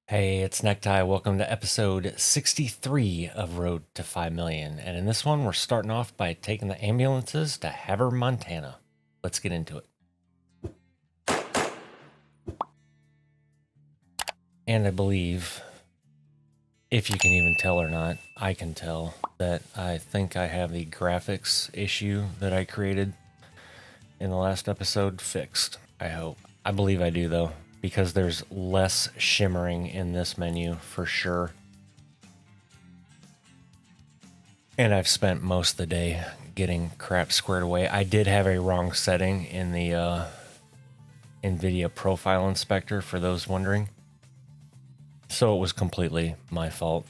Hey, it's Necktie. Welcome to episode 63 of Road to 5 Million. And in this one, we're starting off by taking the ambulances to Havre, Montana. Let's get into it. And I believe, if you can even tell or not, I can tell that I think I have the graphics issue that I created in the last episode fixed. I hope. I believe I do, though, because there's less shimmering in this menu for sure. And I've spent most of the day getting crap squared away. I did have a wrong setting in the NVIDIA profile inspector, for those wondering. So it was completely my fault.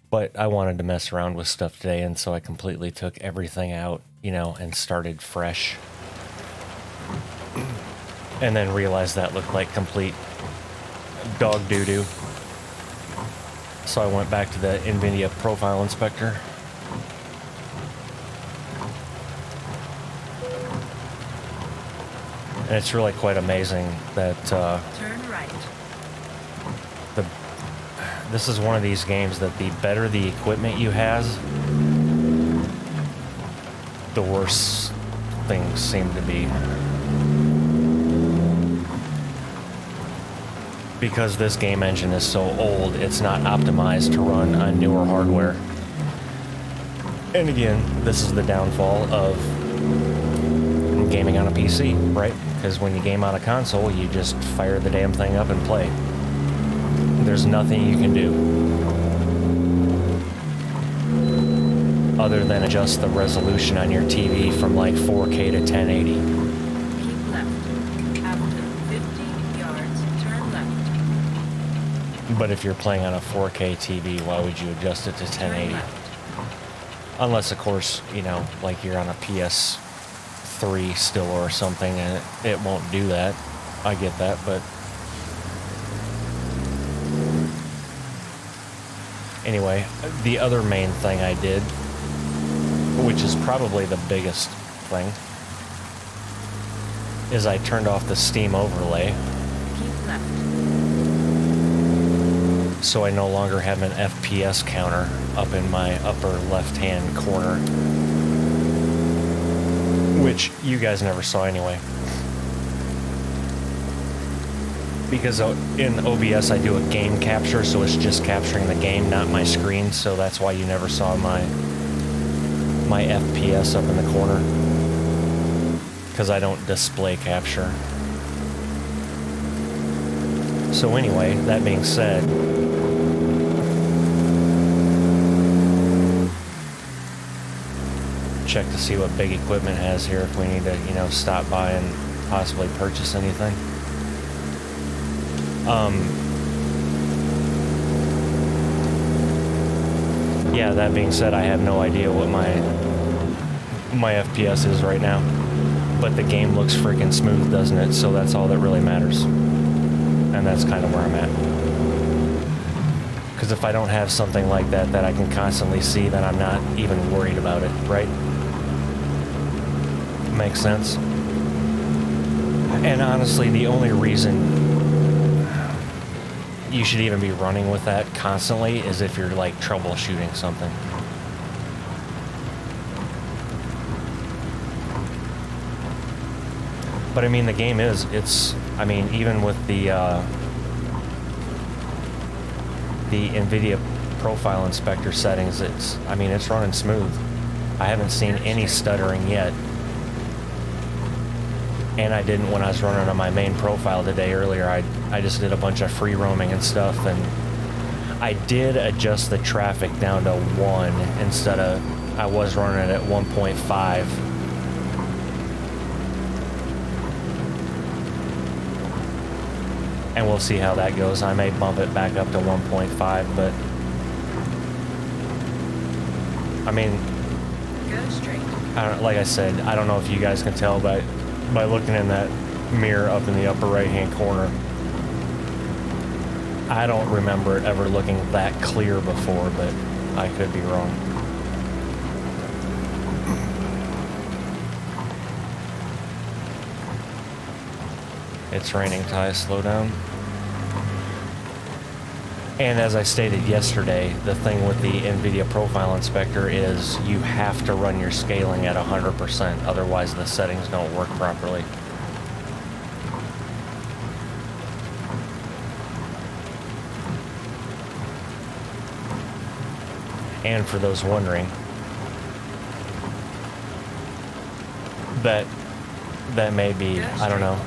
But I wanted to mess around with stuff today, and so I completely took everything out, and started fresh. And then realized that looked like complete dog doo-doo. So I went back to the NVIDIA profile inspector. And it's really quite amazing that turn right. This is one of these games that the better the equipment you has, the worse things seem to be. Because this game engine is so old, it's not optimized to run on newer hardware. And again, this is the downfall of gaming on a PC, right? Because when you game on a console, you just fire the damn thing up and play. There's nothing you can do other than adjust the resolution on your TV from like 4K to 1080. Keep left. After 50 yards, turn left. But if you're playing on a 4K TV, why would you adjust it to 1080? Unless, of course, like you're on a PS3 still or something, and it won't do that. I get that, but anyway, the other main thing I did, which is probably the biggest thing, is I turned off the Steam overlay. Keep left. So I no longer have an FPS counter up in my upper left-hand corner, which you guys never saw anyway. Because in OBS I do a game capture, so it's just capturing the game, not my screen, so that's why you never saw my FPS up in the corner. Because I don't display capture. So anyway, that being said, check to see what Big Equipment has here if we need to, stop by and possibly purchase anything. Yeah, that being said, I have no idea what my FPS is right now. But the game looks freaking smooth, doesn't it? So that's all that really matters. And that's kind of where I'm at. Because if I don't have something like that I can constantly see, then I'm not even worried about it, right? Makes sense? And honestly, the only reason you should even be running with that constantly is if you're like troubleshooting something. But I mean, the game even with the NVIDIA profile inspector settings, it's running smooth. I haven't seen any stuttering yet. And I didn't when I was running on my main profile today earlier. I just did a bunch of free roaming and stuff, and I did adjust the traffic down to 1 instead of, I was running it at 1.5. And we'll see how that goes. I may bump it back up to 1.5, but Go straight. like I said, I don't know if you guys can tell by looking in that mirror up in the upper right hand corner. I don't remember it ever looking that clear before, but I could be wrong. It's raining, Ty. Slow down. And as I stated yesterday, the thing with the NVIDIA Profile Inspector is you have to run your scaling at 100%, otherwise the settings don't work properly. And for those wondering, that may be, I don't know,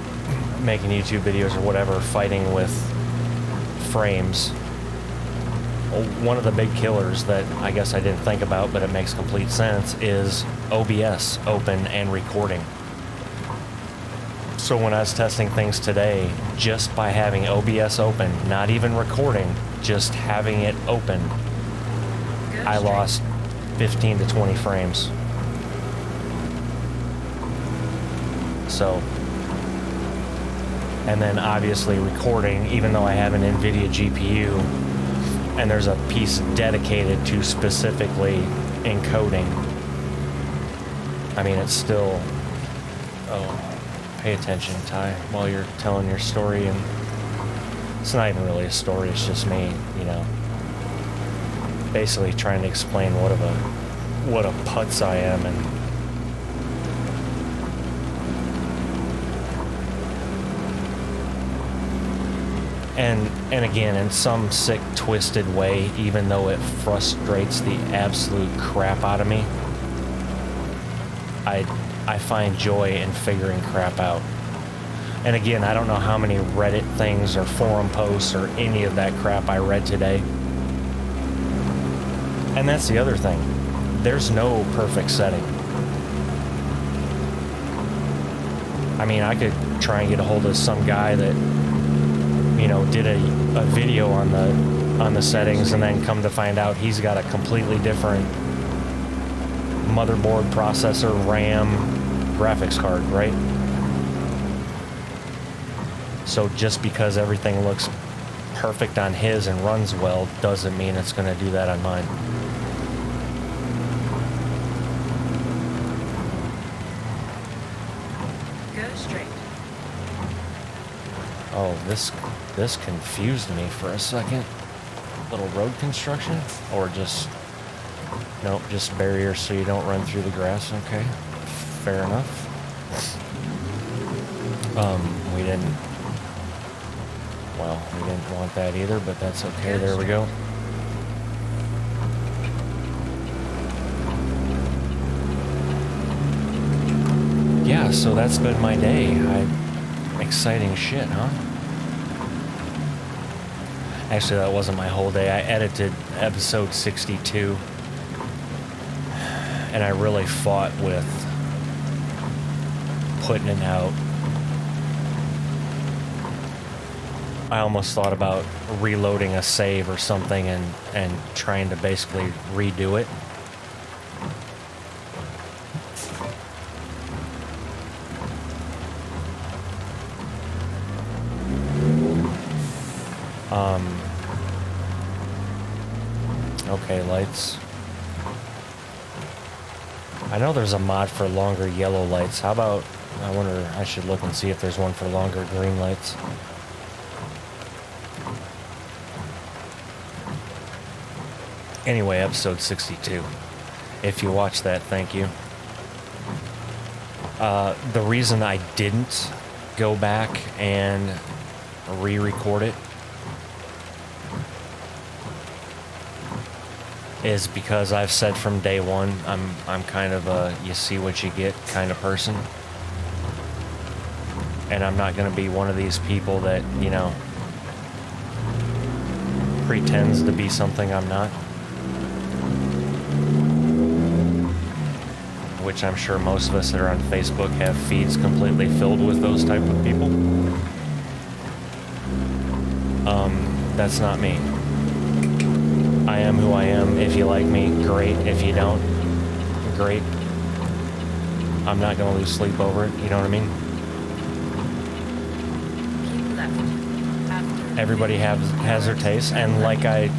making YouTube videos or whatever, fighting with frames. One of the big killers that I guess I didn't think about, but it makes complete sense, is OBS open and recording. So when I was testing things today, just by having OBS open, not even recording, just having it open, I lost 15 to 20 frames. So, and then obviously recording, even though I have an NVIDIA GPU, and there's a piece dedicated to specifically encoding. I mean, it's still... Oh, pay attention, Ty, while you're telling your story. And it's not even really a story, it's just me, you know, basically trying to explain what a putz I am. And again, in some sick, twisted way, even though it frustrates the absolute crap out of me, I find joy in figuring crap out. And again, I don't know how many Reddit things or forum posts or any of that crap I read today. And that's the other thing. There's no perfect setting. I mean, I could try and get a hold of some guy that, you know, did a video on the settings, and then come to find out he's got a completely different motherboard, processor, RAM, graphics card, right? So just because everything looks perfect on his and runs well doesn't mean it's going to do that on mine. Go straight. Oh, this confused me for a second. Little road construction, or just... Nope, just barriers so you don't run through the grass. Okay, fair enough. We didn't... Well, we didn't want that either, but that's okay. There we go. Yeah, so that's been my day. Exciting shit, huh? Actually, that wasn't my whole day. I edited episode 62. And I really fought with putting it out. I almost thought about reloading a save or something and trying to basically redo it. Okay, lights. I know there's a mod for longer yellow lights. How about, I wonder, I should look and see if there's one for longer green lights. Anyway, episode 62. If you watched that, thank you. The reason I didn't go back and re-record it is because I've said from day one, I'm kind of a you see what you get kind of person. And I'm not going to be one of these people that, you know, pretends to be something I'm not. Which I'm sure most of us that are on Facebook have feeds completely filled with those type of people. That's not me. I am who I am. If you like me, great. If you don't, great. I'm not going to lose sleep over it. You know what I mean? Keep left. After Everybody has their taste, and like I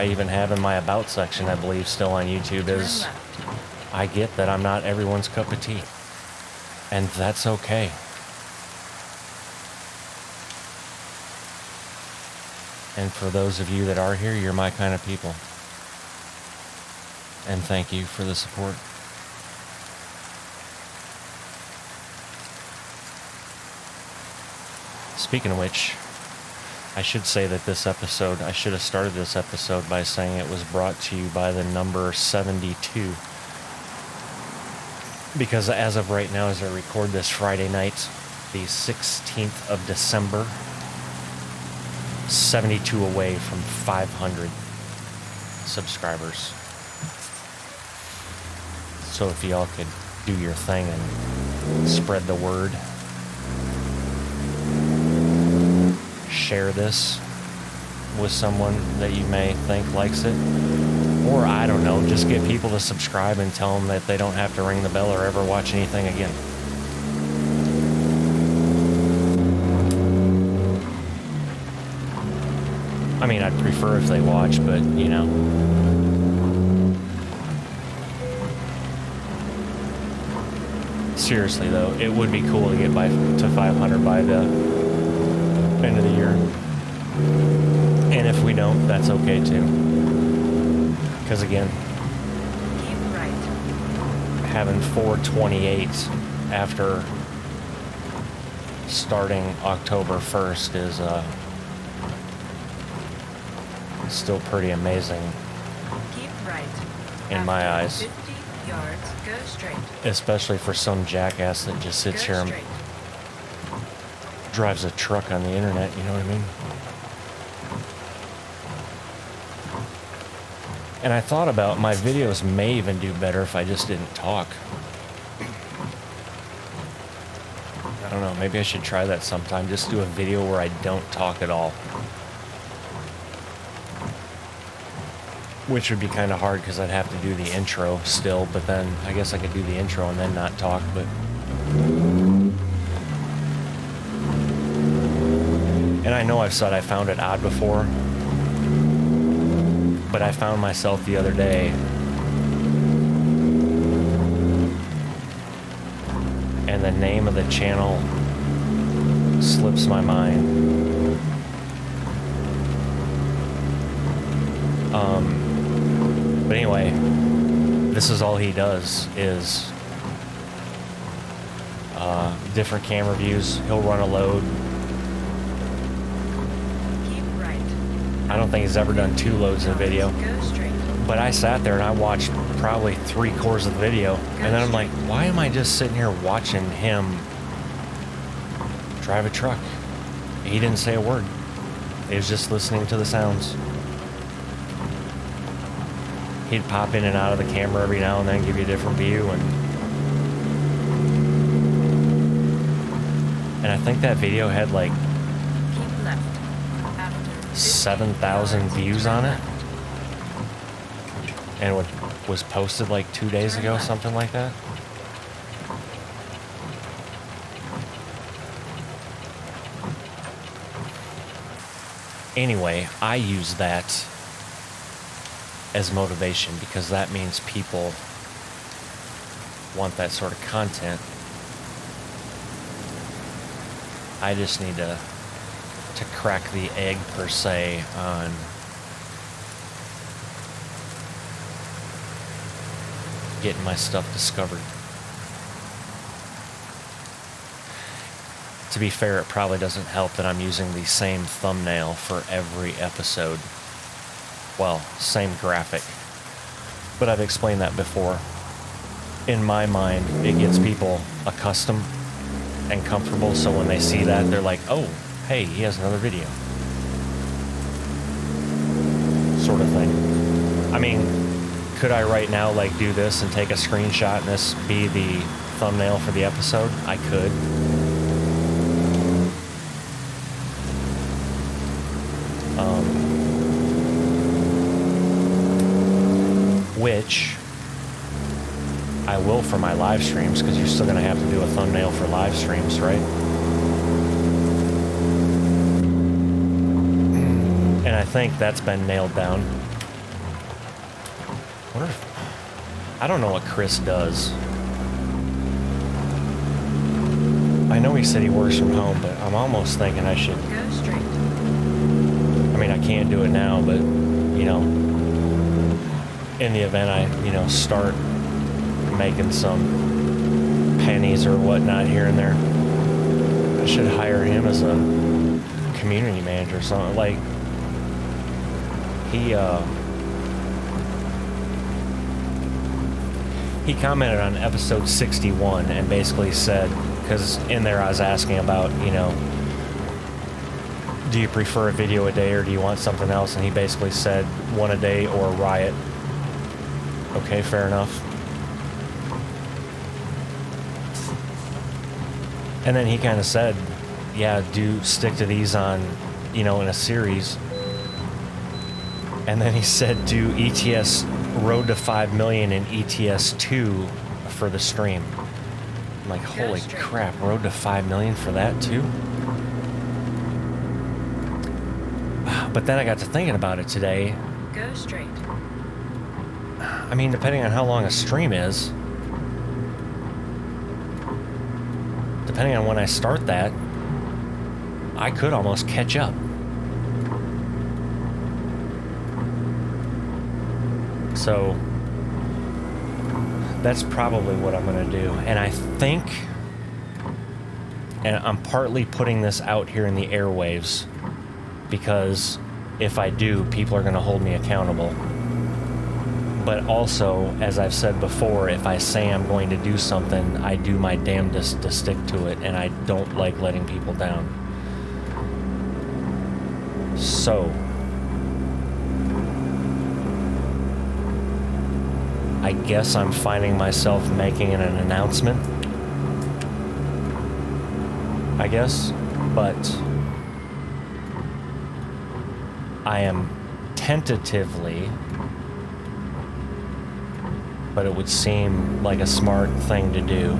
even have in my about section, I believe still on YouTube, is I get that I'm not everyone's cup of tea, and that's okay. And for those of you that are here, you're my kind of people. And thank you for the support. Speaking of which, I should say that this episode, I should have started this episode by saying it was brought to you by the number 72. Because as of right now, as I record this Friday night, the 16th of December, 72 away from 500 subscribers. So if y'all could do your thing and spread the word, share this with someone that you may think likes it, or I don't know, just get people to subscribe and tell them that they don't have to ring the bell or ever watch anything again. I mean, I'd prefer if they watch, but you know. Seriously though, it would be cool to get to 500 by the end of the year. And if we don't, that's okay too. Because again, having 428 after starting October 1st is still pretty amazing. Keep right. In my eyes. 50 yards, go straight. Especially for some jackass that just sits here and drives a truck on the internet, you know what I mean? And I thought about my videos may even do better if I just didn't talk. I don't know, maybe I should try that sometime. Just do a video where I don't talk at all. Which would be kind of hard because I'd have to do the intro still, but then I guess I could do the intro and then not talk, but... And I know I've said I found it odd before, but I found myself the other day and the name of the channel slips my mind. But anyway, this is all he does is different camera views. He'll run a load. Keep right. I don't think he's ever done 2 loads in a video. Go straight. But I sat there and I watched probably 3/4 of the video. And then I'm like, why am I just sitting here watching him drive a truck? He didn't say a word. He was just listening to the sounds. He'd pop in and out of the camera every now and then, give you a different view, and I think that video had like Keep left. After 7,000 views on it, and it was posted like 2 days ago, something like that. Anyway, I use that as motivation because that means people want that sort of content. I just need to crack the egg per se on getting my stuff discovered. To be fair, it probably doesn't help that I'm using the same thumbnail for every episode. Well, same graphic. But I've explained that before. In my mind, it gets people accustomed and comfortable, so when they see that, they're like, oh, hey, he has another video. Sort of thing. I mean, could I right now, like, do this and take a screenshot and this be the thumbnail for the episode? I could. Which I will for my live streams, because you're still going to have to do a thumbnail for live streams, right? And I think that's been nailed down. I don't know what Chris does. I know he said he works from home, but I'm almost thinking I should... Go straight. I mean, I can't do it now, but, you know, in the event I, you know, start making some pennies or whatnot here and there, I should hire him as a community manager or something. Like, he commented on episode 61 and basically said, because in there I was asking about, you know, do you prefer a video a day or do you want something else? And he basically said one a day or Riot. Okay, fair enough. And then he kind of said, yeah, do stick to these on, you know, in a series. And then he said, do ETS Road to 5 million and ETS 2 for the stream. I'm like, holy crap, Road to 5 million for that too? But then I got to thinking about it today. Go straight. I mean, depending on how long a stream is, depending on when I start that, I could almost catch up. So that's probably what I'm going to do. And I think, and I'm partly putting this out here in the airwaves, because if I do, people are going to hold me accountable. But also, as I've said before, if I say I'm going to do something, I do my damnedest to stick to it, and I don't like letting people down. So, I guess I'm finding myself making an announcement, I guess, but I am tentatively, but it would seem like a smart thing to do,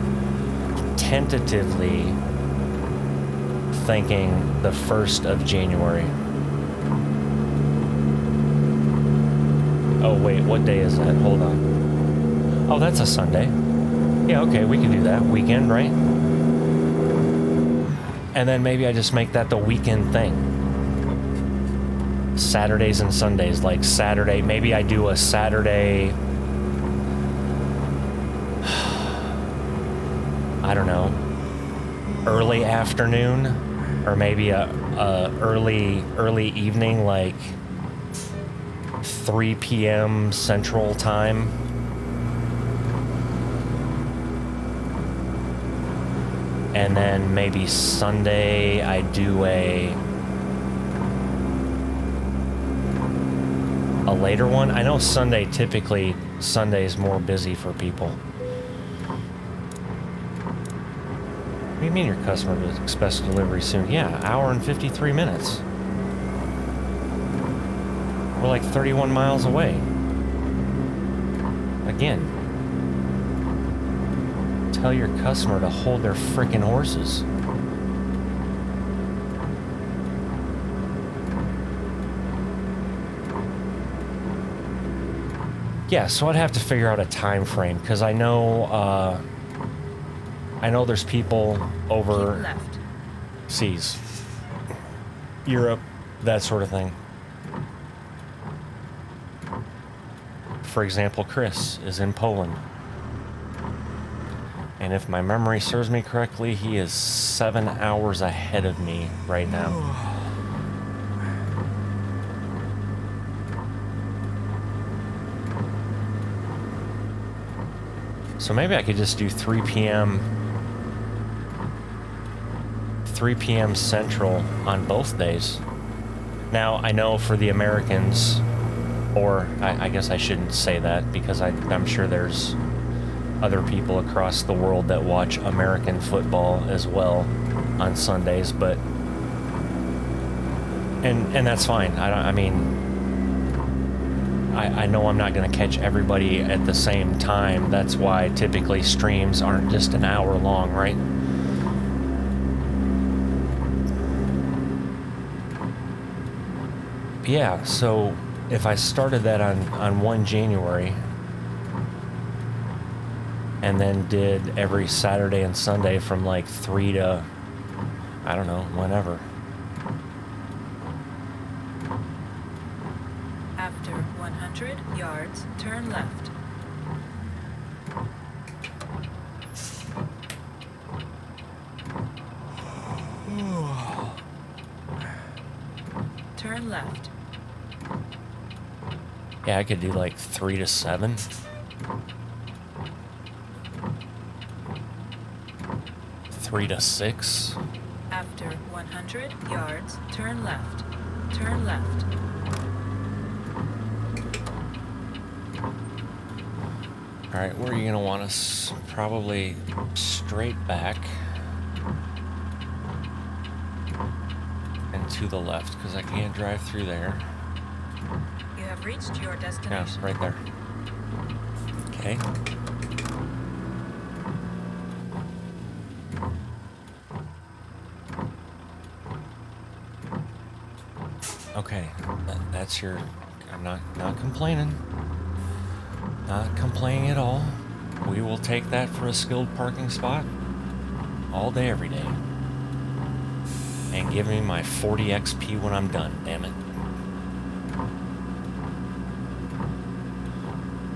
tentatively thinking the 1st of January. Oh wait, what day is that? Hold on. Oh, that's a Sunday. Yeah, okay, we can do that. Weekend, right? And then maybe I just make that the weekend thing. Saturdays and Sundays, like Saturday, maybe I do a Saturday, I don't know, early afternoon, or maybe a early evening, like 3 p.m. Central Time. And then maybe Sunday I do a later one. I know Sunday is more busy for people. What do you mean your customer expects delivery soon? Yeah, hour and 53 minutes. We're like 31 miles away. Again, tell your customer to hold their frickin' horses. Yeah, so I'd have to figure out a time frame, because I know there's people overseas, Europe, that sort of thing. For example, Chris is in Poland. And if my memory serves me correctly, he is 7 hours ahead of me right now. So maybe I could just do 3 p.m. Central on both days. Now, I know for the Americans, or I guess I shouldn't say that, because I'm sure there's other people across the world that watch American football as well on Sundays, but and that's fine. I know I'm not going to catch everybody at the same time. That's why typically streams aren't just an hour long, right? Yeah, so if I started that on 1 January and then did every Saturday and Sunday from like 3 to, I don't know, whenever. After 100 yards, turn left. Turn left. Yeah, I could do like 3 to 7. 3 to 6. After 100 yards, turn left. Turn left. Alright, where are you going to want us? Probably straight back. And to the left, because I can't drive through there. You have reached your Yeah, destination. right there. Okay. Okay, that's your... I'm not complaining. Not complaining at all. We will take that for a skilled parking spot all day, every day. And give me my 40 XP when I'm done, damn it.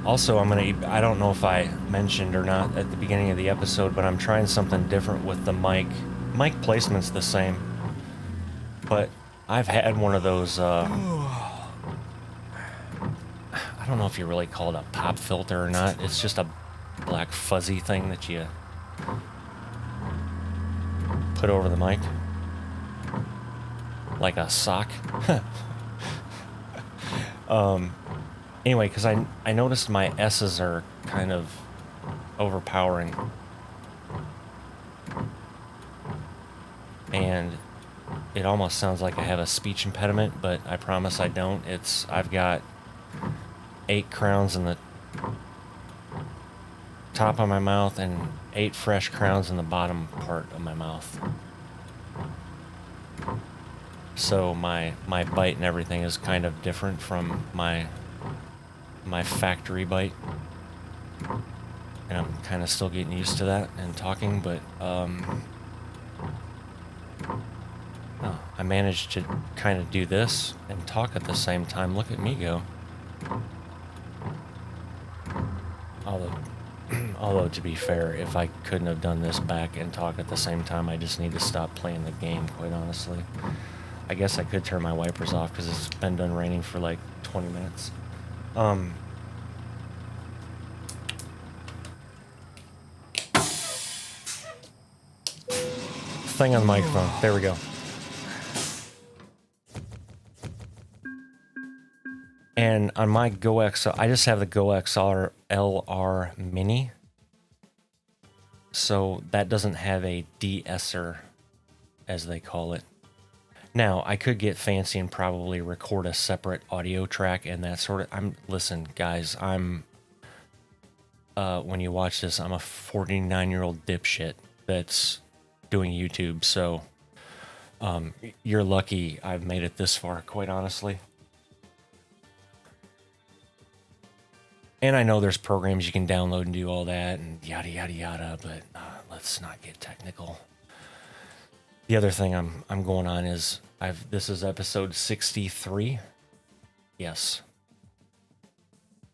Also, I don't know if I mentioned or not at the beginning of the episode, but I'm trying something different with the mic. Mic placement's the same, but I've had one of those, I don't know if you really call it a pop filter or not. It's just a black fuzzy thing that you put over the mic. Like a sock. Anyway, because I noticed my S's are kind of overpowering. And it almost sounds like I have a speech impediment, but I promise I don't. I've got 8 crowns in the top of my mouth and 8 fresh crowns in the bottom part of my mouth. So my bite and everything is kind of different from my factory bite. And I'm kind of still getting used to that and talking, but I managed to kind of do this and talk at the same time. Look at me go. Although to be fair, if I couldn't have done this back and talk at the same time, I just need to stop playing the game, quite honestly. I guess I could turn my wipers off because it's been done raining for like 20 minutes. Thing on the microphone. There we go. And on my Go XL, I just have the Go XR LR Mini. So that doesn't have a de-esser, as they call it. Now, I could get fancy and probably record a separate audio track and that sort of... Listen, guys, when you watch this, I'm a 49-year-old dipshit that's doing YouTube, so you're lucky I've made it this far, quite honestly. And I know there's programs you can download and do all that and yada yada yada, but let's not get technical. The other thing I'm going on is this is episode 63. Yes.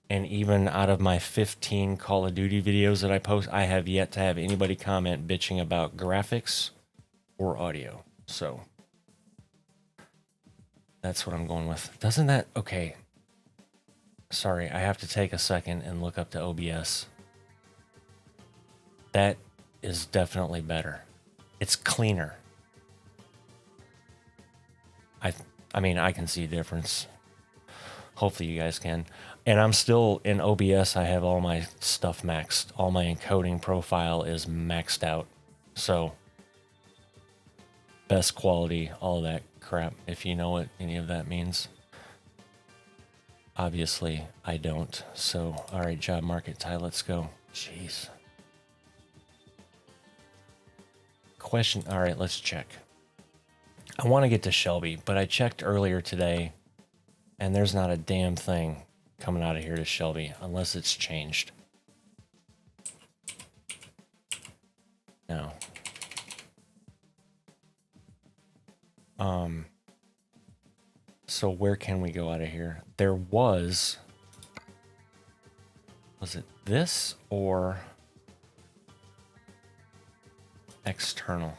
And even out of my 15 Call of Duty videos that I post, I have yet to have anybody comment bitching about graphics or audio. So that's what I'm going with. Doesn't that... Okay. Sorry, I have to take a second and look up to OBS. That is definitely better. It's cleaner. I mean, I can see a difference. Hopefully you guys can. And I'm still in OBS. I have all my stuff maxed. All my encoding profile is maxed out. So best quality, all that crap, if you know what any of that means. Obviously, I don't. So, all right, job market Ty, let's go. Jeez. Question. All right, let's check. I want to get to Shelby, but I checked earlier today, and there's not a damn thing coming out of here to Shelby unless it's changed. No. So where can we go out of here? There was it this or external?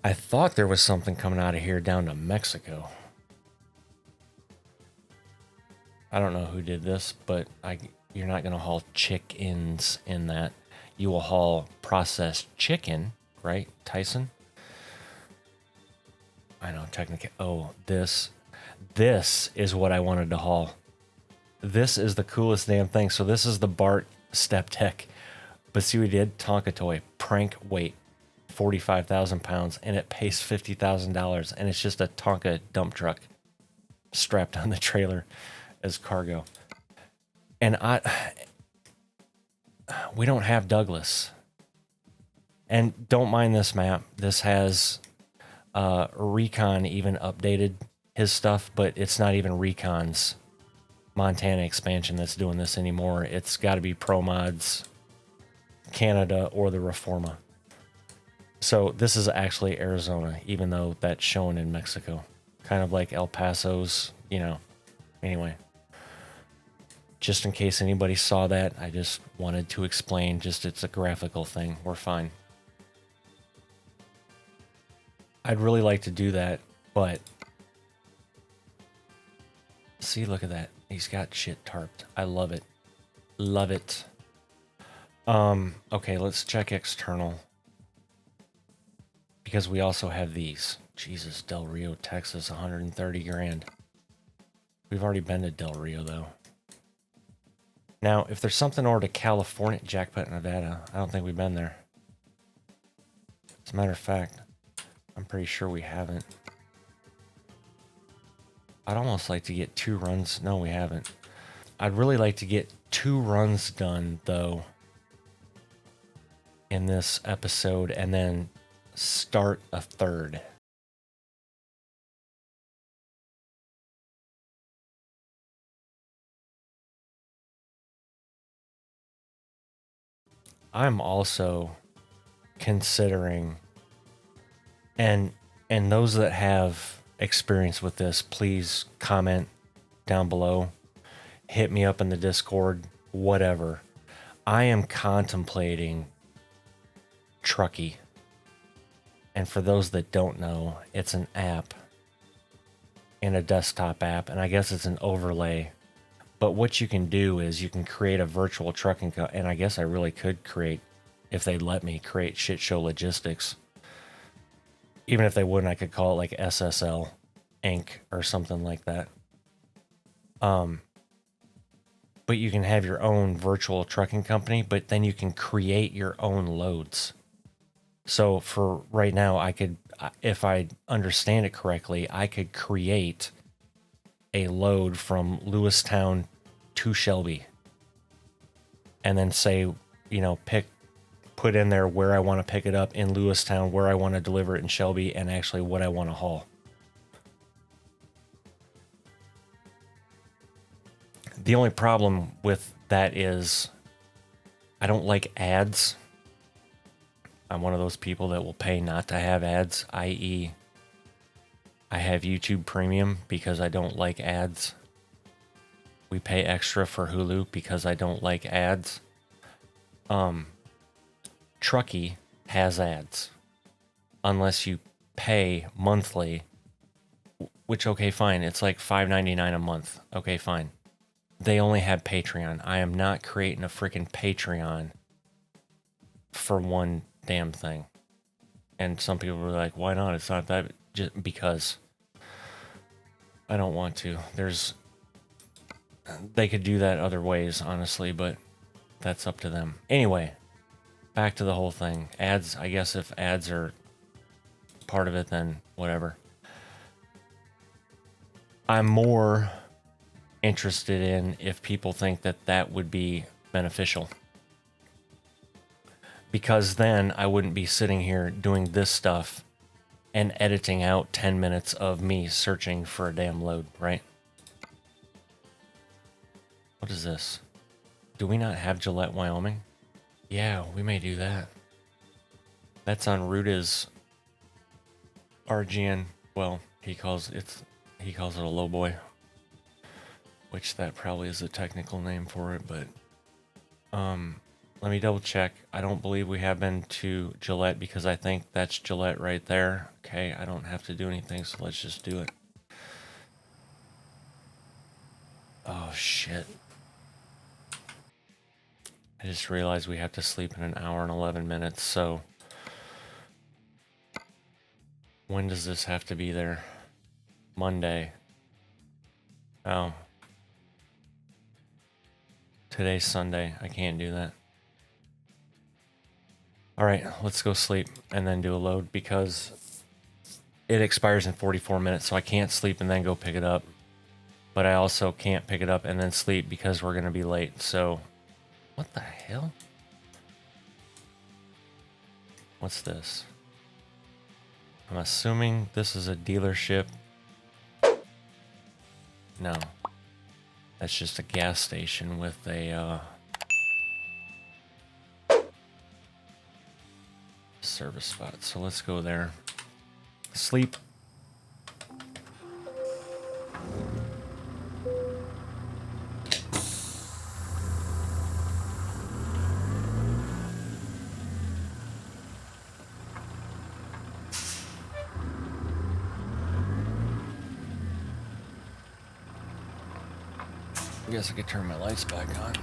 I thought there was something coming out of here down to Mexico. I don't know who did this, but you're not going to haul chickens in that. You will haul processed chicken, right, Tyson? I know, technically. Oh, this is what I wanted to haul. This is the coolest damn thing. So this is the Bart Step Tech. But see what we did? Tonka toy, prank weight, 45,000 pounds, and it pays $50,000. And it's just a Tonka dump truck strapped on the trailer as cargo. And we don't have Douglas. And don't mind this map. This has Recon even updated his stuff, but it's not even Recon's Montana expansion that's doing this anymore. It's got to be Pro Mods, Canada, or the Reforma. So this is actually Arizona, even though that's shown in Mexico. Kind of like El Paso's, you know. Anyway. Just in case anybody saw that, I just wanted to explain, just it's a graphical thing. We're fine. I'd really like to do that, but see, look at that. He's got shit tarped. I love it. Love it. Okay, let's check external. Because we also have these. Jesus, Del Rio, Texas, 130 grand. We've already been to Del Rio, though. Now, if there's something over to California, Jackpot, Nevada, I don't think we've been there. As a matter of fact, I'm pretty sure we haven't. I'd almost like to get 2 runs. No, we haven't. I'd really like to get 2 runs done, though, in this episode, and then start a 3rd. I'm also considering, and those that have experience with this, please comment down below, hit me up in the Discord, whatever. I am contemplating Truckee. And for those that don't know, it's an app and a desktop app, and I guess it's an overlay. But what you can do is you can create a virtual trucking and I guess I really could create, if they'd let me, create shit show logistics. Even if they wouldn't, I could call it like SSL Inc. or something like that. But you can have your own virtual trucking company, but then you can create your own loads. So for right now, I could, if I understand it correctly, I could create a load from Lewistown to Shelby. And then say, you know, put in there where I want to pick it up in Lewistown, where I want to deliver it in Shelby, and actually what I want to haul. The only problem with that is I don't like ads. I'm one of those people that will pay not to have ads, i.e. I have YouTube Premium because I don't like ads. We pay extra for Hulu because I don't like ads. Truckee has ads. Unless you pay monthly, which, okay, fine. It's like $5.99 a month. Okay, fine. They only have Patreon. I am not creating a freaking Patreon for one damn thing. And some people were like, why not? It's not that, just because I don't want to. They could do that other ways, honestly, but that's up to them. Anyway, back to the whole thing. Ads, I guess if ads are part of it, then whatever. I'm more interested in if people think that that would be beneficial. Because then I wouldn't be sitting here doing this stuff and editing out 10 minutes of me searching for a damn load, right? What is this? Do we not have Gillette, Wyoming? Yeah, we may do that. That's on Ruda's RGN. Well, he calls it's He calls it a low boy, which that probably is a technical name for it, but let me double check. I don't believe we have been to Gillette because I think that's Gillette right there. Okay, I don't have to do anything, so let's just do it. Oh shit. I just realized we have to sleep in an hour and 11 minutes, so when does this have to be there? Monday. Oh. Today's Sunday. I can't do that. Alright, let's go sleep and then do a load because it expires in 44 minutes, so I can't sleep and then go pick it up. But I also can't pick it up and then sleep because we're going to be late, so... What the hell? What's this? I'm assuming this is a dealership. No. That's just a gas station with a service spot. So let's go there. Sleep. I guess I could turn my lights back on.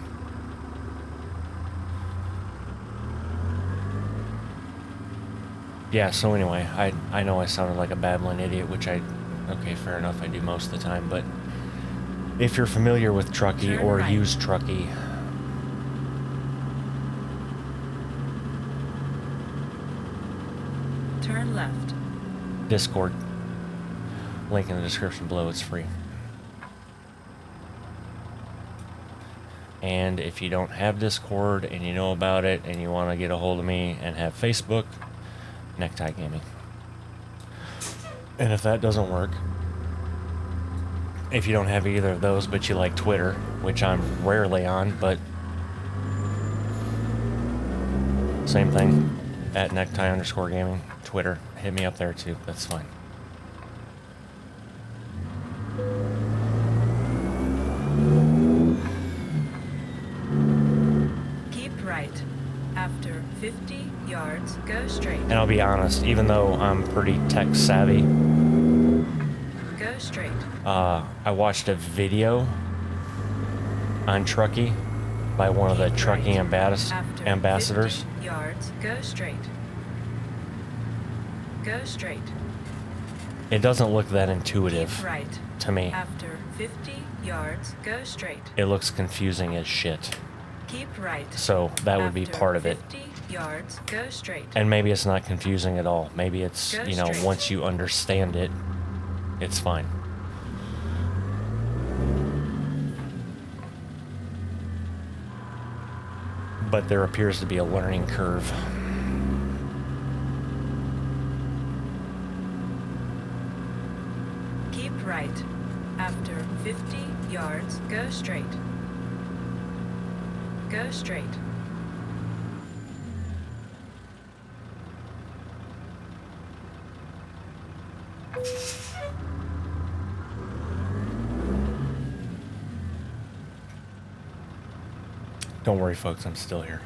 Yeah, so anyway, I know I sounded like a babbling idiot, which okay, fair enough, I do most of the time, but if you're familiar with Truckee or use Truckee, turn left. Discord, link in the description below, it's free. And if you don't have Discord and you know about it and you want to get a hold of me and have Facebook, Necktie Gaming. And if that doesn't work, if you don't have either of those but you like Twitter, which I'm rarely on, but same thing, at Necktie_gaming, Twitter, hit me up there too, that's fine. Right. After 50 yards, go straight. And I'll be honest, even though I'm pretty tech savvy, go straight. I watched a video on Truckee by one of the Truckee ambassadors. 50 yards, go straight. Go straight. It doesn't look that intuitive Keep right. to me. After 50 yards, go straight. It looks confusing as shit. Keep right. So that would be part of it. 50 yards, go straight. And maybe it's not confusing at all. Maybe it's, Go you know, straight. once you understand it, it's fine. But there appears to be a learning curve. Keep right. After 50 yards, go straight. Go straight. Don't worry, folks, I'm still here.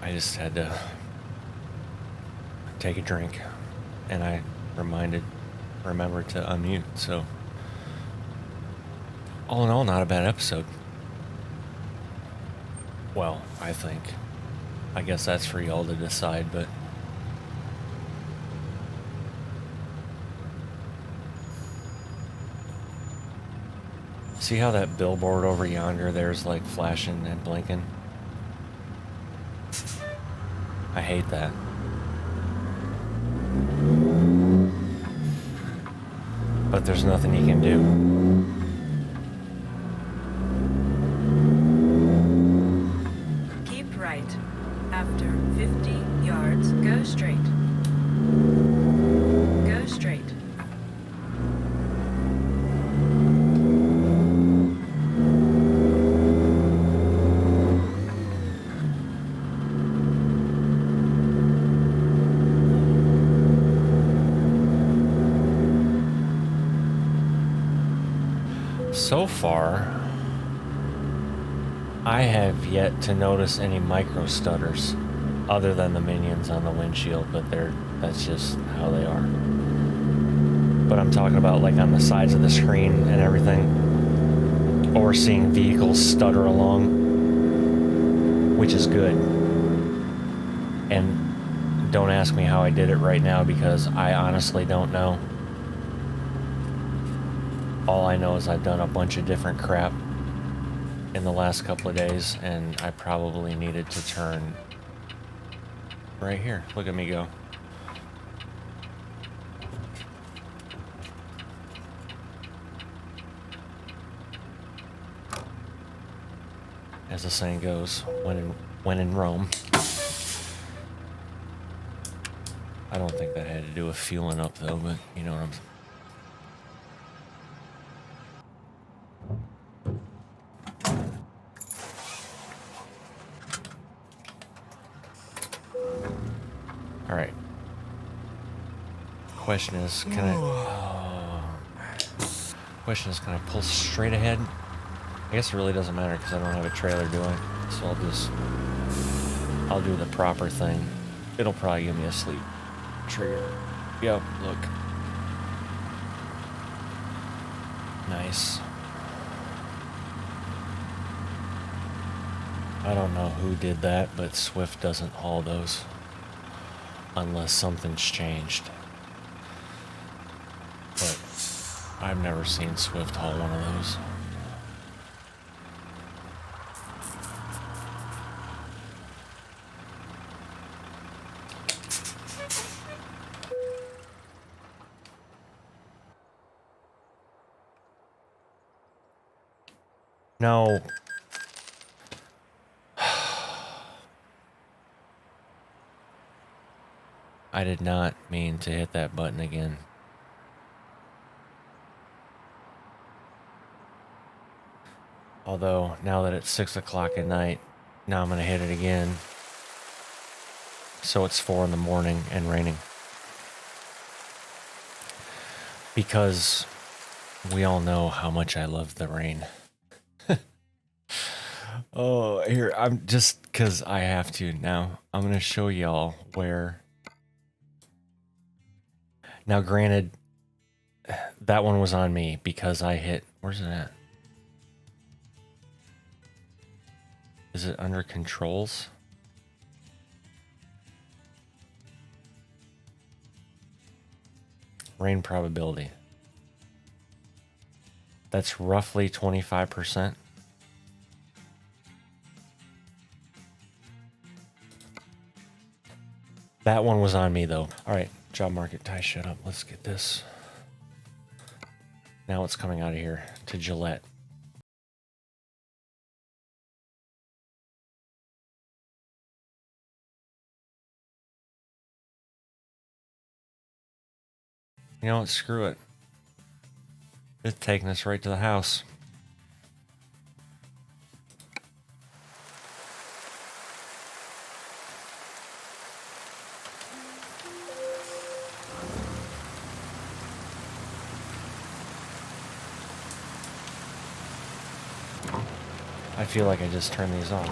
I just had to take a drink, and I remembered to unmute, so all in all, not a bad episode. Well, I think. I guess that's for y'all to decide, but see how that billboard over yonder there's like flashing and blinking? I hate that. But there's nothing you can do. Keep right. After 50 yards, go straight. Go straight. So far, I have yet to notice any micro stutters other than the minions on the windshield, but that's just how they are. But I'm talking about like on the sides of the screen and everything, or seeing vehicles stutter along, which is good. And don't ask me how I did it right now because I honestly don't know. All I know is I've done a bunch of different crap in the last couple of days, and I probably needed to turn right here. Look at me go. As the saying goes, when in Rome. I don't think that had to do with fueling up though, but you know what I'm saying. All right. Question is, can I pull straight ahead? I guess it really doesn't matter because I don't have a trailer, do I? So I'll do the proper thing. It'll probably give me a sleep trigger. Yep, look. Nice. I don't know who did that, but Swift doesn't haul those. Unless something's changed. But I've never seen Swift haul one of those. No. I did not mean to hit that button again. Although, now that it's 6 o'clock at night, now I'm going to hit it again. So it's 4 in the morning and raining. Because we all know how much I love the rain. Oh, here, I'm just, because I have to now. I'm going to show y'all where... Now, granted, that one was on me because I hit... Where's it at? Is it under controls? Rain probability. That's roughly 25%. That one was on me, though. All right, job market, tie, shut up. Let's get this. Now it's coming out of here to Gillette. You know what? Screw it. It's taking us right to the house. I feel like I just turned these off.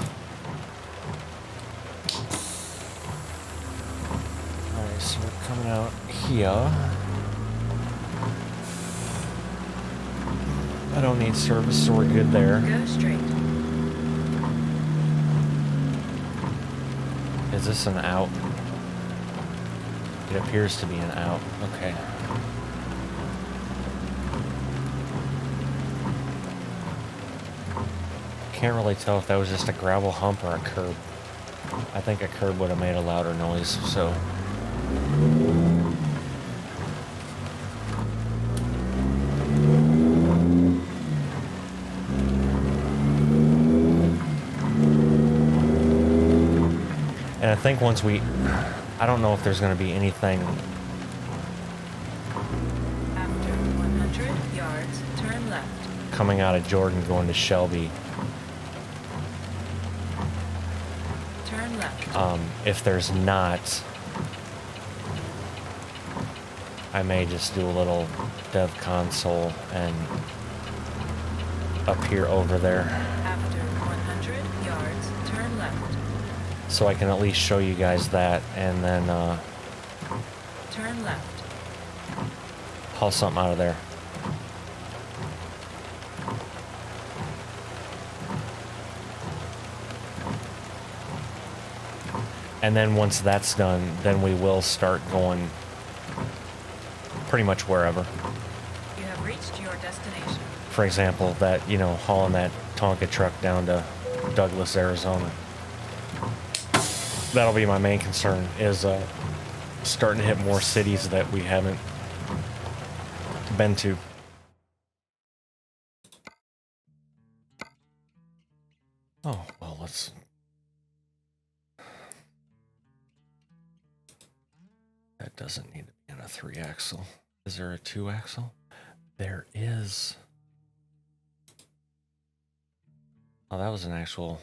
Alright, so we're coming out here. I don't need service, so we're good there. Go straight. Is this an out? It appears to be an out. Okay. Can't really tell if that was just a gravel hump or a curb. I think a curb would have made a louder noise, so... And I think once we... I don't know if there's going to be anything... After 100 yards, turn left. Coming out of Jordan going to Shelby. Turn left. If there's not... I may just do a little dev console and up here over there. After 100 yards, turn left. So I can at least show you guys that, and then Turn left. haul something out of there. And then once that's done, then we will start going pretty much wherever. You have reached your destination. For example, that, you know, hauling that Tonka truck down to Douglas, Arizona. That'll be my main concern, is starting to hit more cities that we haven't been to. Oh, well, let's... That doesn't need to be on a 3-axle. Is there a 2-axle? There is. Oh, that was an actual...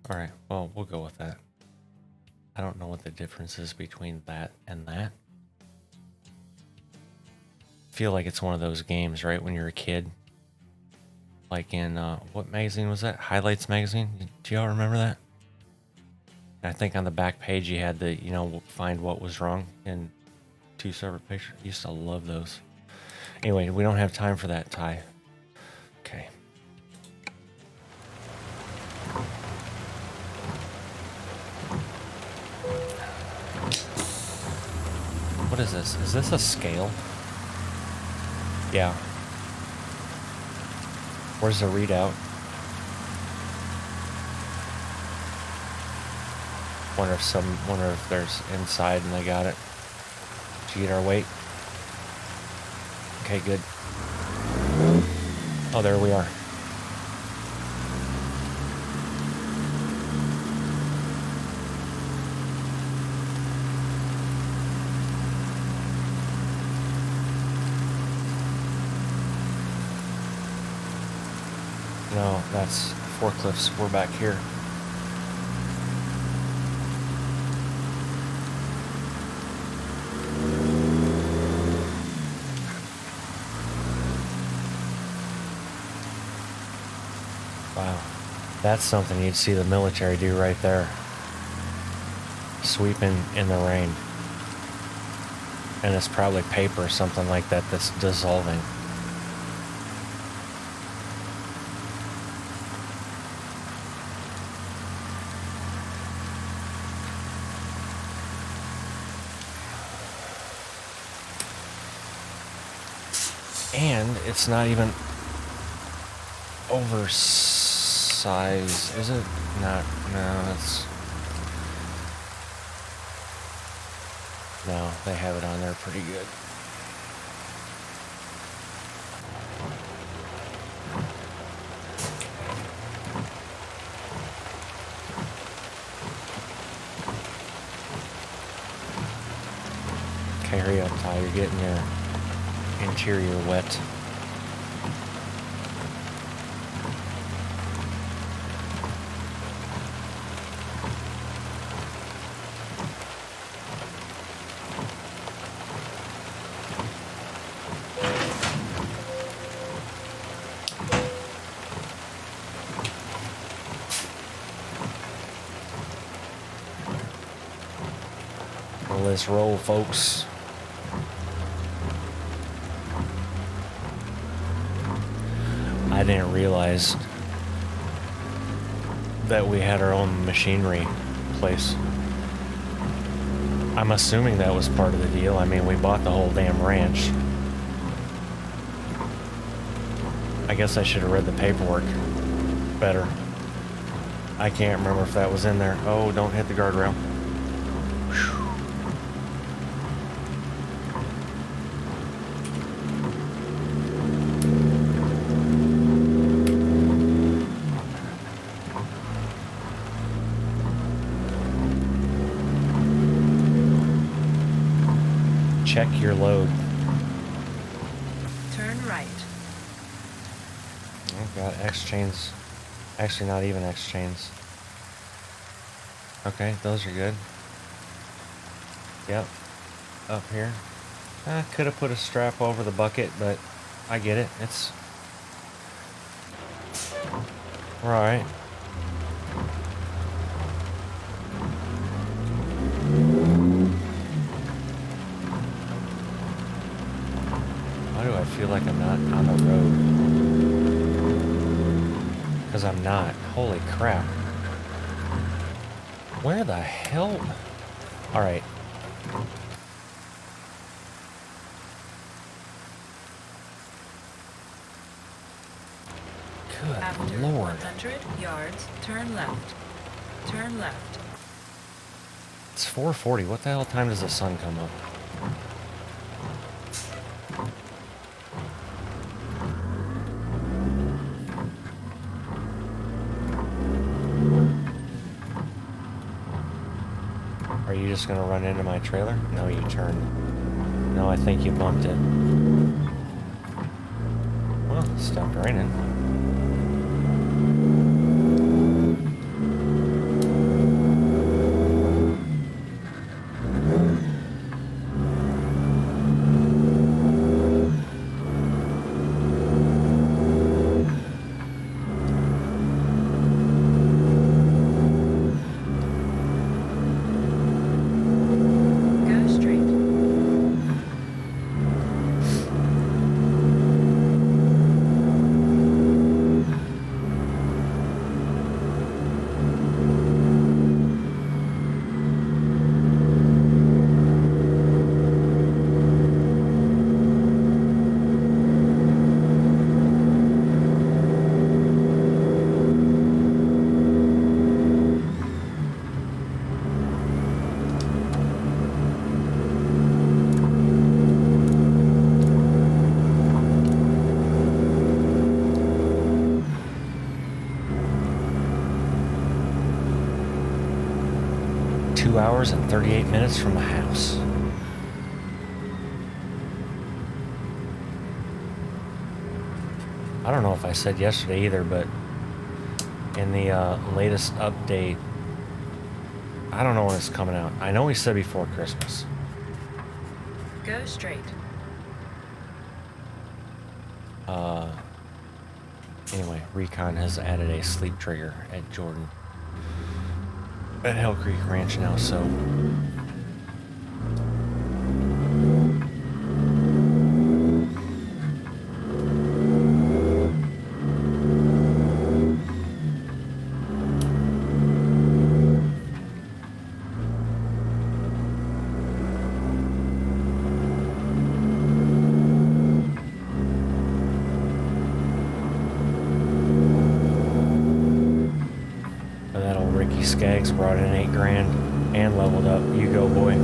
Alright, well, we'll go with that. I don't know what the difference is between that and that. I feel like it's one of those games, right, when you're a kid. Like in, what magazine was that? Highlights magazine? Do y'all remember that? I think on the back page you had the, you know, find what was wrong in 2 separate pictures. I used to love those. Anyway, we don't have time for that, Ty. Okay. What is this? Is this a scale? Yeah. Where's the readout? Wonder if there's inside and they got it. Did you get our weight? Okay, good. Oh, there we are. No, that's forklifts. We're back here. Wow. That's something you'd see the military do right there. Sweeping in the rain. And it's probably paper or something like that that's dissolving. And it's not even oversized, is it? Not, no, it's... No, they have it on there pretty good. Okay, hurry up, Ty, you're getting your interior wet. Well, let's roll, folks. I didn't realize that we had our own machinery place. I'm assuming that was part of the deal. I mean, we bought the whole damn ranch. I guess I should have read the paperwork better. I can't remember if that was in there. Oh, don't hit the guardrail. Whew. Check your load. Turn right. Oh, got X chains. Actually, not even X chains. Okay, those are good. Yep. up here. I could have put a strap over the bucket, but I get it. It's right. Why do I feel like I'm not on the road? Because I'm not. Holy crap. Where the hell? Alright. Good After Lord. 100 yards, turn left. Turn left. It's 4:40. What the hell time does the sun come up? Are you just gonna run into my trailer? No, you turned. No, I think you bumped it. Well, it stopped raining. Go straight. 2 hours and 38 minutes from the house. I don't know if I said yesterday either, but in the latest update, I don't know when it's coming out. I know we said before Christmas. Go straight. Anyway, Recon has added a sleep trigger at Jordan. At Hell Creek Ranch now, so... Skaggs brought in 8 grand and leveled up. You go, boy.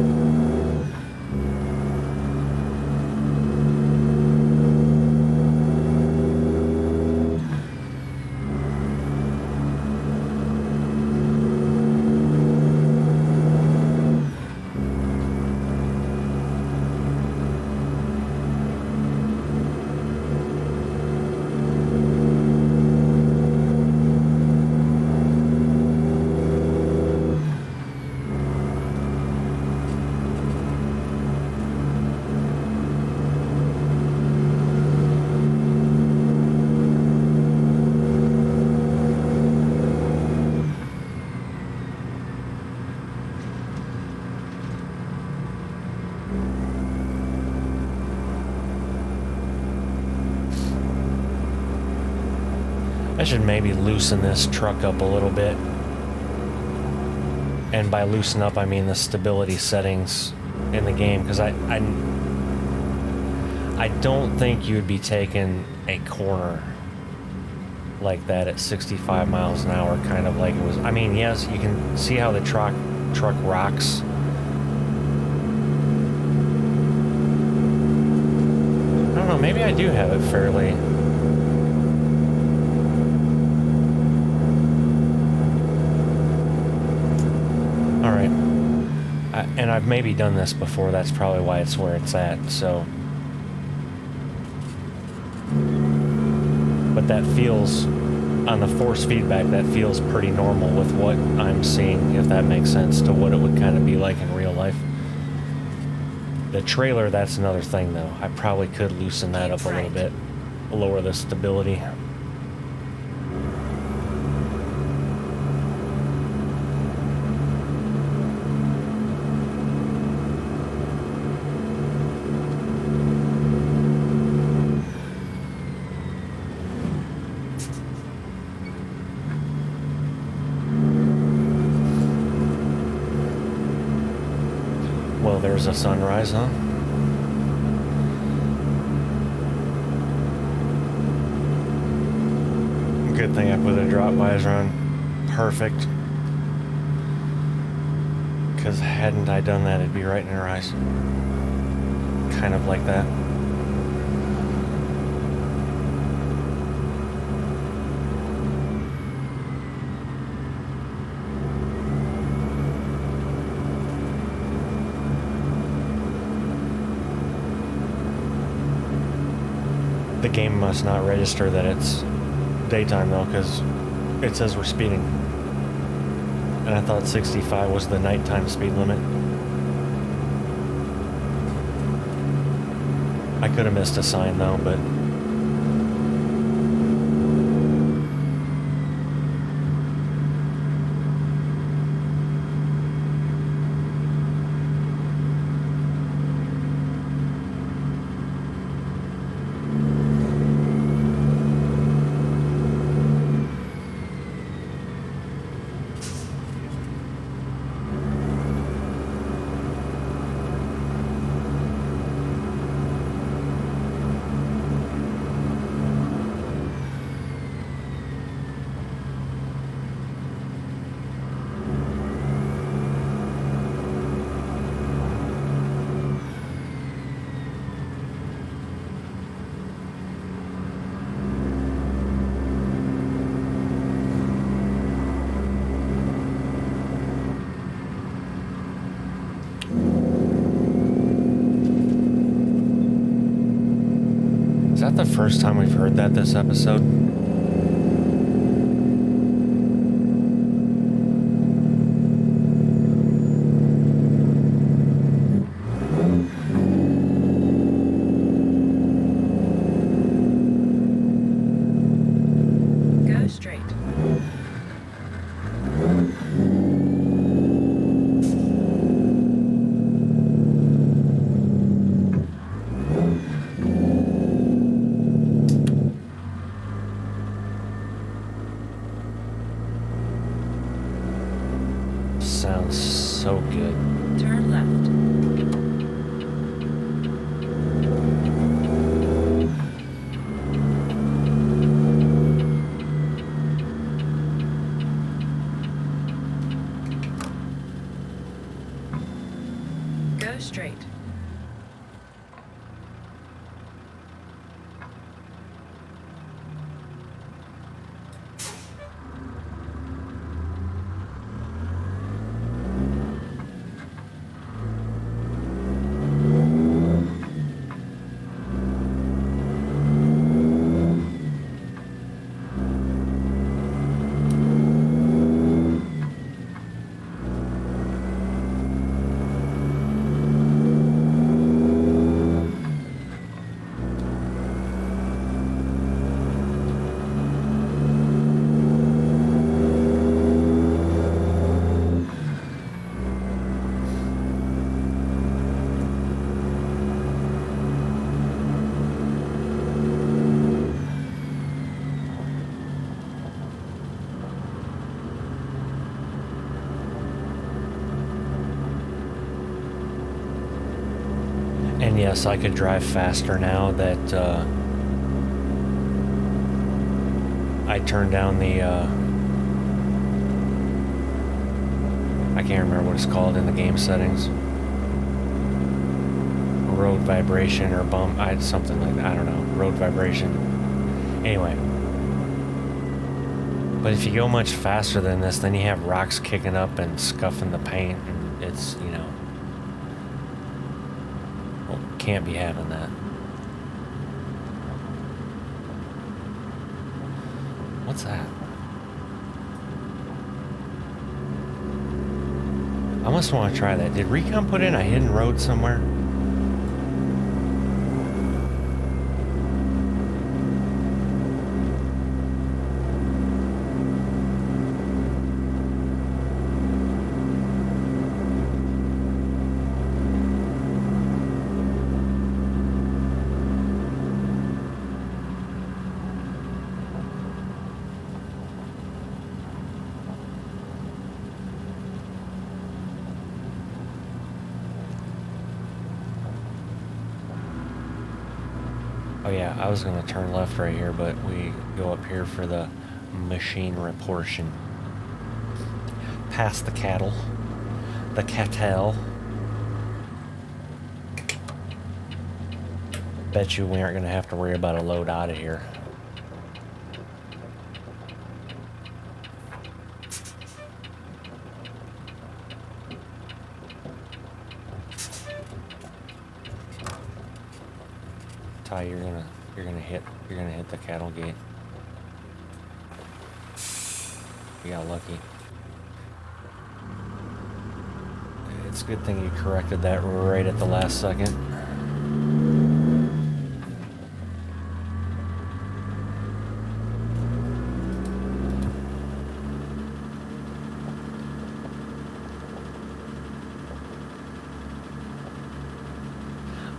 I should maybe loosen this truck up a little bit. And by loosen up, I mean the stability settings in the game, because I don't think you would be taking a corner like that at 65 miles an hour, kind of like it was. I mean, yes, you can see how the truck rocks. I don't know, maybe I do have it fairly... Alright. And I've maybe done this before, that's probably why it's where it's at, so... But that feels, on the force feedback, that feels pretty normal with what I'm seeing, if that makes sense, to what it would kind of be like in real life. The trailer, that's another thing though. I probably could loosen that up a little bit, lower the stability. Well, there's a sunrise, huh? Good thing I put a drop visor on. Perfect. Because hadn't I done that, it'd be right in her eyes. Kind of like that. The game must not register that it's daytime though, because it says we're speeding. And I thought 65 was the nighttime speed limit. I could have missed a sign though, but is that the first time we've heard that this episode? Go straight. Sounds so good. Turn left. Go straight. And yes, I could drive faster now that I turned down the I can't remember what it's called in the game settings. Road vibration or bump, something like that. I don't know. Road vibration. Anyway. But if you go much faster than this, then you have rocks kicking up and scuffing the paint, and it's, you know, well, can't be having that. What's that? I almost want to try that. Did Recon put in a hidden road somewhere? Oh yeah, I was gonna turn left right here, but we go up here for the machinery portion. Past the cattle. The cattle. Bet you we aren't gonna have to worry about a load out of here. Ty, you're gonna hit the cattle gate. You got lucky. It's a good thing you corrected that right at the last second.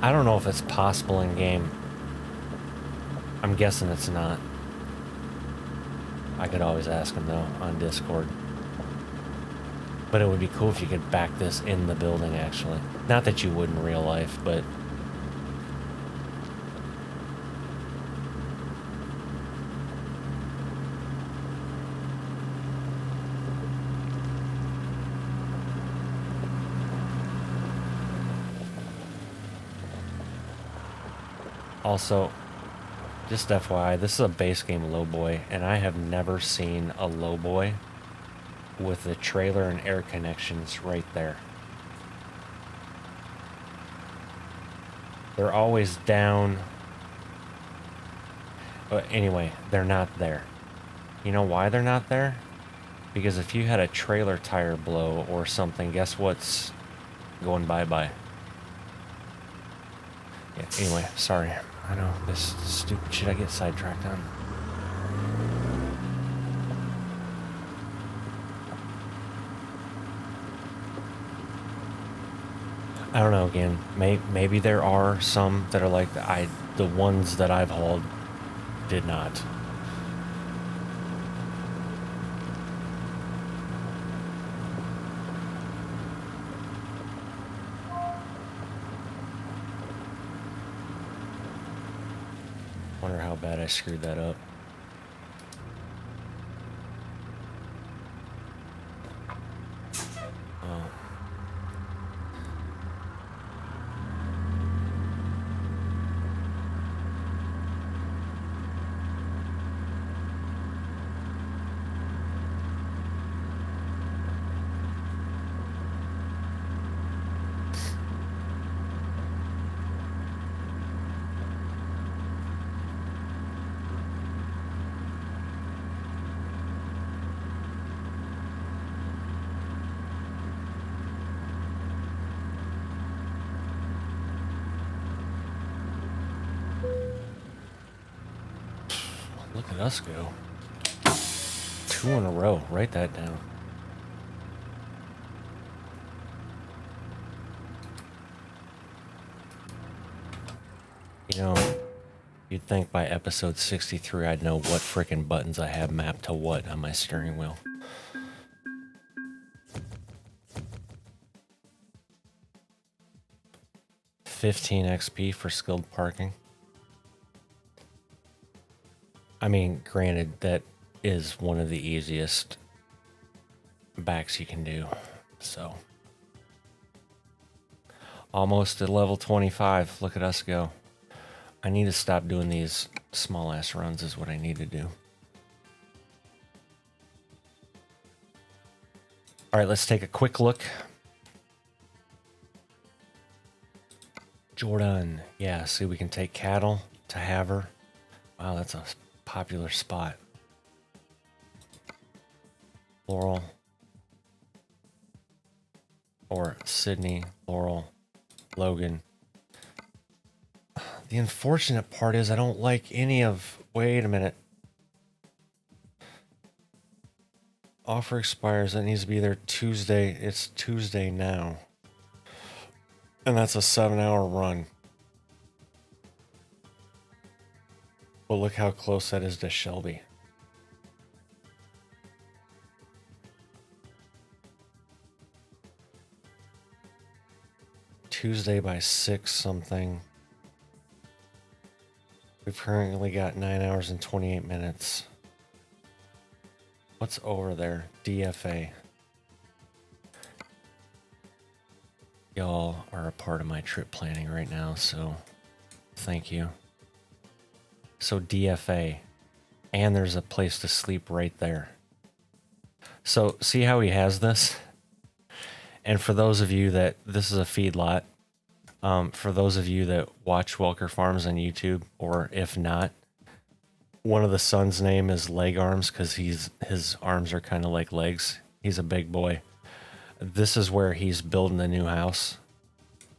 I don't know if it's possible in game. I'm guessing it's not. I could always ask him though on Discord. But it would be cool if you could back this in the building actually. Not that you would in real life, but also, just FYI, this is a base game lowboy, and I have never seen a lowboy with the trailer and air connections right there. They're always down. But anyway, they're not there. You know why they're not there? Because if you had a trailer tire blow or something, guess what's going bye-bye? Yeah, anyway, sorry. I know, this stupid shit I get sidetracked on. I don't know, again, maybe there are some that are like the ones that I've hauled did not. Wonder how bad I screwed that up. Oh. Look at us go. 2 in a row. Write that down. You know, you'd think by episode 63 I'd know what frickin' buttons I have mapped to what on my steering wheel. $15 XP for skilled parking. I mean, granted, that is one of the easiest backs you can do, so. Almost at level 25, look at us go. I need to stop doing these small ass runs is what I need to do. All right, let's take a quick look. Jordan, yeah, see we can take cattle to Haver. Wow, that's a popular spot. Laurel. Or Sydney, Laurel, Logan. The unfortunate part is I don't like any of... Wait a minute. Offer expires. That needs to be there Tuesday. It's Tuesday now. And that's a 7-hour run. But look how close that is to Shelby. Tuesday by 6 something. We've currently got 9 hours and 28 minutes. What's over there? DFA. Y'all are a part of my trip planning right now, so thank you. So DFA. And there's a place to sleep right there. So see how he has this? And for those of you that, this is a feedlot. For those of you that watch Welker Farms on YouTube, or if not, one of the son's name is Leg Arms because his arms are kind of like legs. He's a big boy. This is where he's building the new house.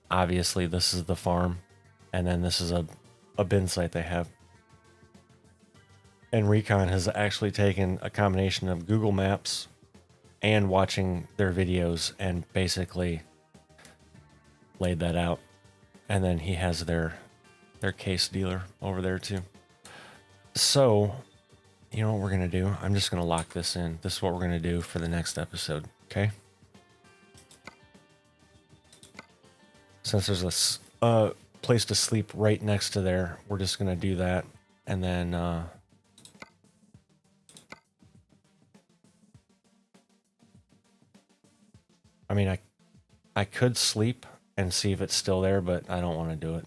Obviously, this is the farm. And then this is a bin site they have. And Recon has actually taken a combination of Google Maps and watching their videos and basically laid that out. And then he has their case dealer over there too. So, you know what we're going to do? I'm just going to lock this in. This is what we're going to do for the next episode, okay? Since there's a place to sleep right next to there, we're just going to do that. And then, I mean, I could sleep and see if it's still there, but I don't want to do it.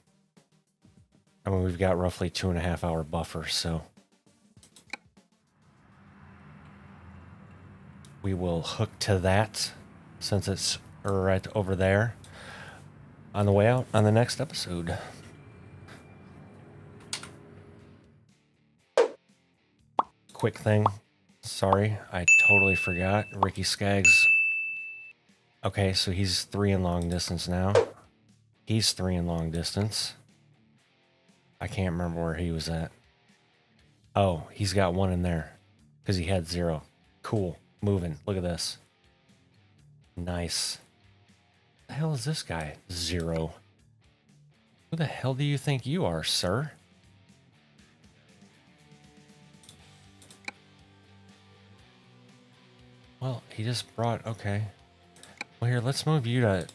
I mean, we've got roughly 2.5 hour buffer, so we will hook to that since it's right over there on the way out on the next episode. Quick thing. Sorry, I totally forgot. Ricky Skaggs. Okay, so he's 3 in long distance now. He's 3 in long distance. I can't remember where he was at. Oh, he's got 1 in there because he had 0. Cool. Moving. Look at this. Nice. The hell is this guy? 0. Who the hell do you think you are, sir? Well, he just brought... Okay. Well, here, let's move you to...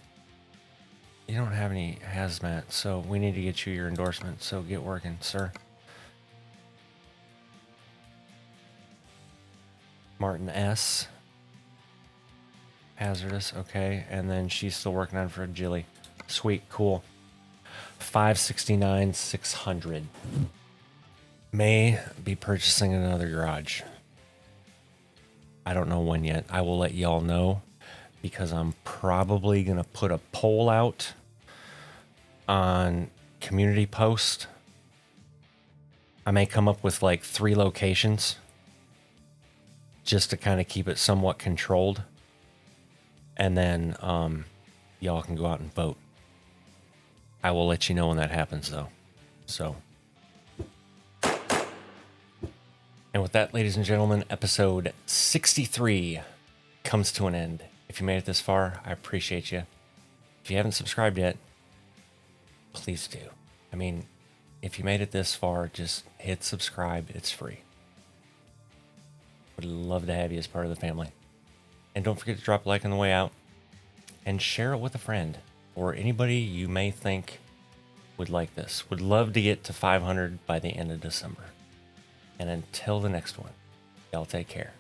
You don't have any hazmat, so we need to get you your endorsement, so get working, sir. Martin S. Hazardous, okay. And then she's still working on Fragility. Sweet, cool. 569,600. May be purchasing another garage. I don't know when yet. I will let y'all know because I'm probably going to put a poll out on community post. I may come up with like 3 locations just to kind of keep it somewhat controlled. And then y'all can go out and vote. I will let you know when that happens though. So. And with that, ladies and gentlemen, episode 63 comes to an end. If you made it this far, I appreciate you. If you haven't subscribed yet, please do. I mean, if you made it this far, just hit subscribe. It's free. Would love to have you as part of the family. And don't forget to drop a like on the way out and share it with a friend or anybody you may think would like this. Would love to get to 500 by the end of December. And until the next one, y'all take care.